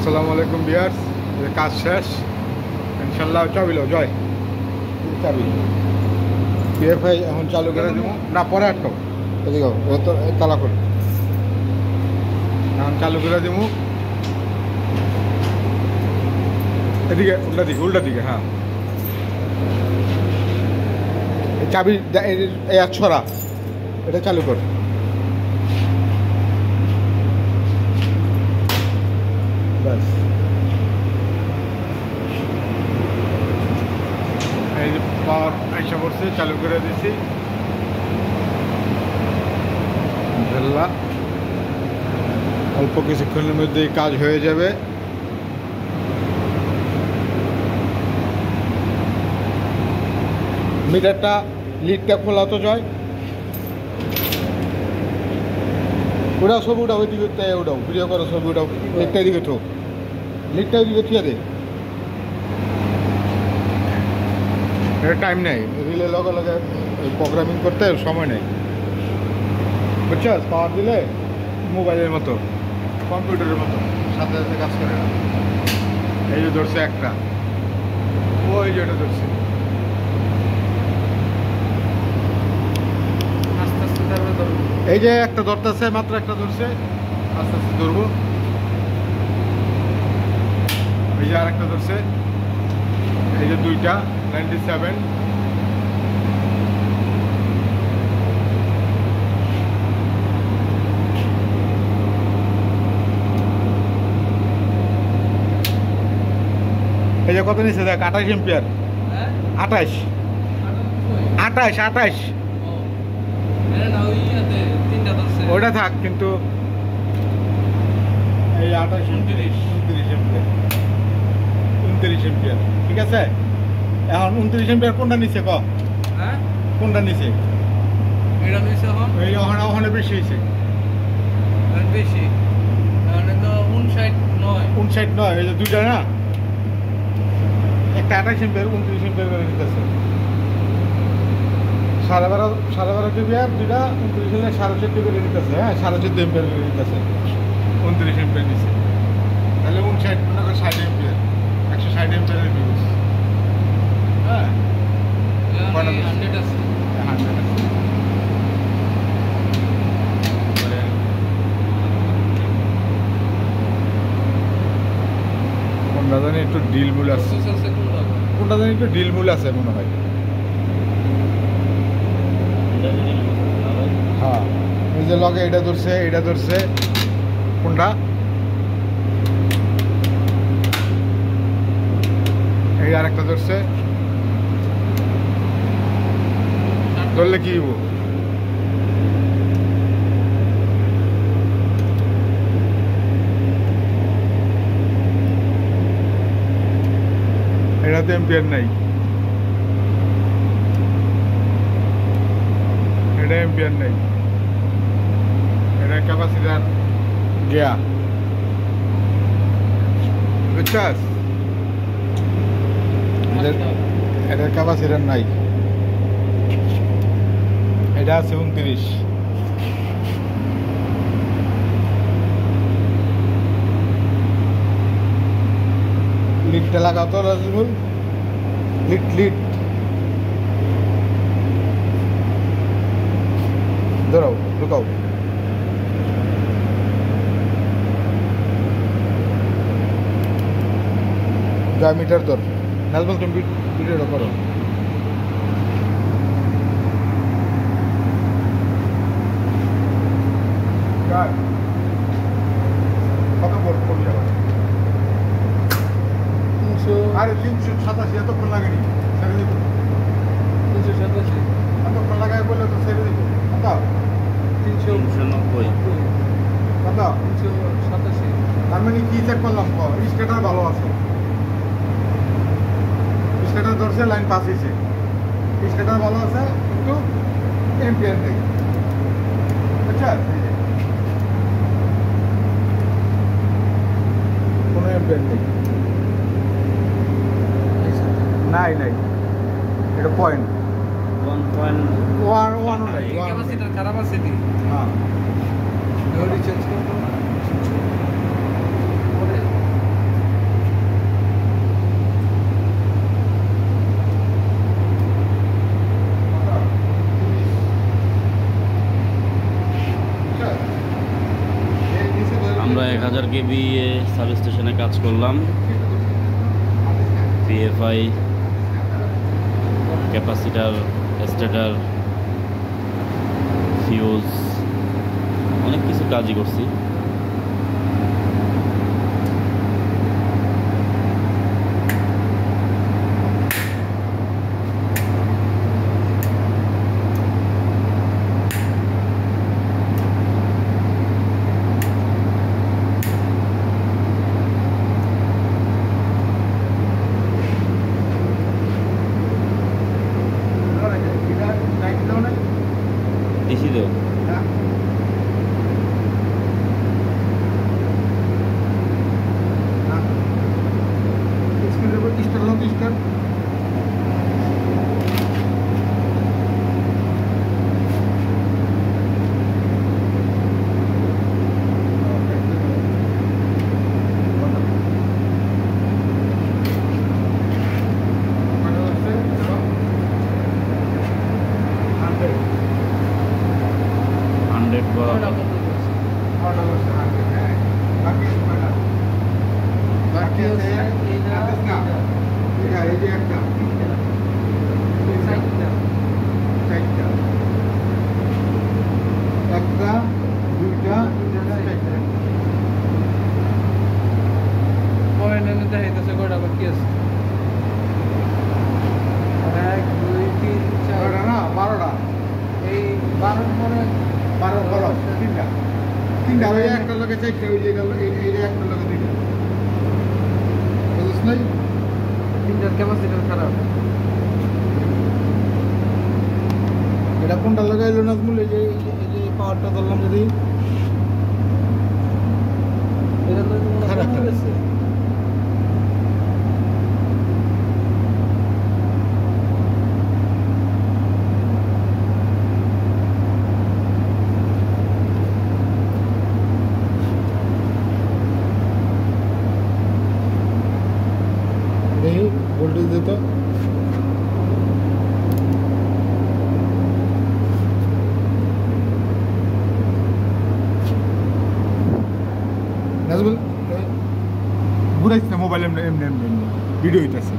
আসসালামু আলাইকুম ভিউয়ার্স, কাজ শেষ ইনশাল্লাহ। চাবি লো জয়, চাবি পিএফআই এখন চালু করে দেবো না, পরে আটকাও এদিকে তালা করে এখন চালু করে দেবো। এদিকে উল্টা দিকে হ্যাঁ, চাবি ছড়া এটা চালু কর। ব্যাস এই যে পাওয়ার আইসা পড়ছে, চালু করে দিছি। অল্প কিছুক্ষণের মধ্যেই কাজ হয়ে যাবে। মিটারটা লিডটা খোলা তো যায়, ওটাও ছবি উঠাও, ওই দিকে উঠাও, ভিডিও করো, ছবি উঠাও, লিডটা দিকে তো লিডটা দিকে থিয়ে দে। এটা টাইম নেই, রিলে লগে লগে প্রোগ্রামিং করতে সময় নেই, বুঝছস? পাওয়ার দিলে মোবাইলের মতো, কম্পিউটারের মতো সাথে সাথে কাজ করে না। এই যে ধরছে একটা, ওই যে এটা ধরছে, আস্তে আস্তে ধরবে। এই যে একটা ধরতেছে, মাত্র একটা ধরছে, আস্তে আস্তে ধরবো। এই যে আর একটা ধরছে, এই যে দুইটা 97। এই যে কত নিচ্ছে দেখ, 28 এম্পিয়ার, 28 ওটা থাক, কিন্তু এই 28 29 এম্পিয়ার ঠিক আছে। এখন 29 এম্পিয়ার কোনটা নিচে ক, কোনটা নিচে? এই ওখানে বেশি হয়েছে, 59। এই যে দুইটা না, একটা 28 এম্পিয়ার 29 এম্পিয়ার করে নিতেছে। 12.5 কেবি আর দুইটা 29 হলে 14.5 করে নিতেছে। হ্যাঁ, 14.5 এম্পিয়ার করে নিতেছে, 29 এম্পিয়ার নিচে। তাহলে 59 মনে করে 60 এম্পিয়ার, 160 এম্পিয়ারের ফিউজ। হ্যাঁ, 100 আছে। কোনটা জানি একটু ডিল মূল আছে, কোনটা জানি একটু ডিল মূল আছে মনে হয়। হ্যাঁ, এই যে লগে এটা ধরছে কোনটা, এই আর একটা ধরছে, ধরলে কি হবো? এটাতে এম্পিয়ার নাই, এটা এম্পিয়ার নাই, এটা ক্যাপাসিটার গিয়া, বুঝছাস? এটার ক্যাপাসিটার নাই, এটা আছে 29। লিডটা লাগাও তো রাজিবুল, লিড ধরাও, ঢুকাও। যা মিটার ধর, নাজমুল তুমি ভিডিওটা করো। কত ভোল্ট করবি আবার? আরে 387, এতক্ষণ লাগেনি, ছেড়ে দিব। 387 এতক্ষণ লাগাই বললে তো ছেড়ে দিব। কত? 390। কত? 387। তার মানে কি চেক করলাম? স্টেটার ভালো আছে, স্টেটার ধরছে, লাইন পাস হয়েছে, স্টেটার ভালো আছে, কিন্তু এম্পিয়ার নেই। আচ্ছা, কোনো এম্পিয়ার নেই, নাই, এটা পয়েন্ট 1.1 নাই, ক্যাপাসিটর খারাপ আছে। হ্যাঁ, চেঞ্জ করতে 1000 কেবি সাব স্টেশনে কাজ করলাম। পিএফআই, ক্যাপাসিটার, স্টেটার, ফিউজ, অনেক কিছু কাজই করছি। এসি দেও এটা কোনটা লাগাইলো না বলে যে পাওয়ারটা ধরলাম যদি খারাপ হয়েছে। ভোল্টেজ দিত নাজবুল ঘুরাইছে না মোবাইল এমনি এমনি এমনি এমনি ভিডিও হইতেছে।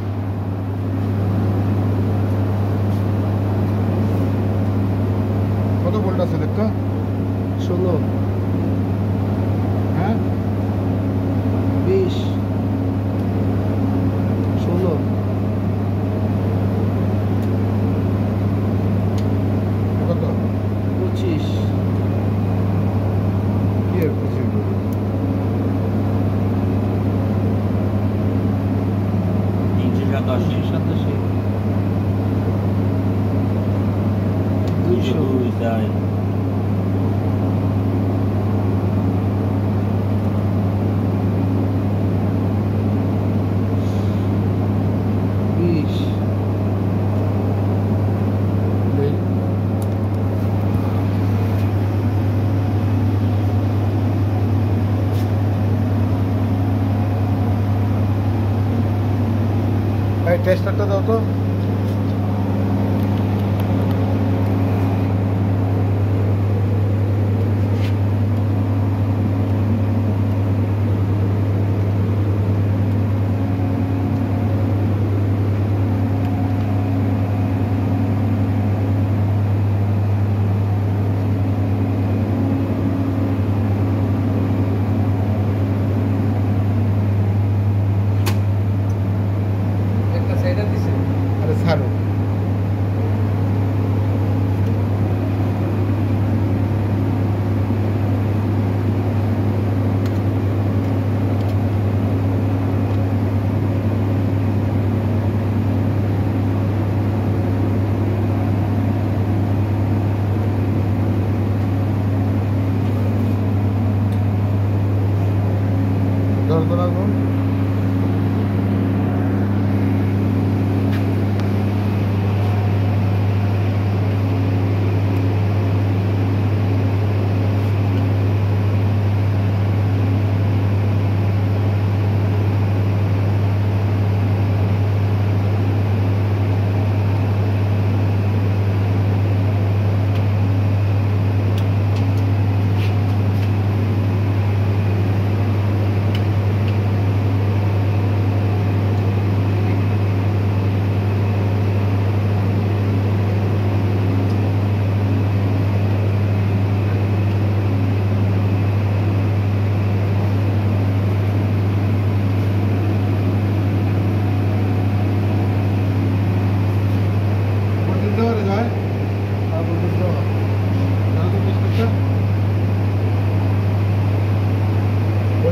কত ভোল্ট আছে দেখতো? 16, হ্যাঁ 20, 16, কত 25, কি আর 25 387, 202 যায়। টেস্টারটা দাও তো।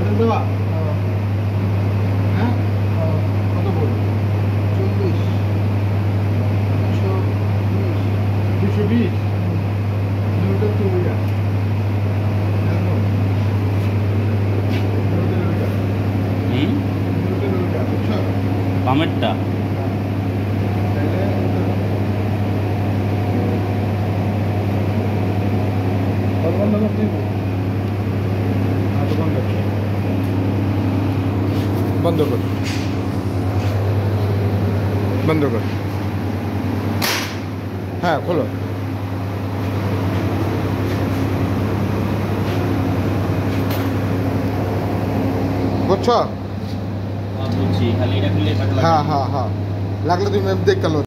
ভোল্টেজ দেওয়া হ্যাঁ কত ভোল্ট 40 220 নিউটন তো ওইটা বামেরটা বন্ধ করতে বন্ধ কর বন্ধ কর হ্যাঁ খোলো বুঝছো বুঝছি খালি এটা খুললে হ্যাঁ হ্যাঁ হ্যাঁ লাগলে তুমি দেখতে লো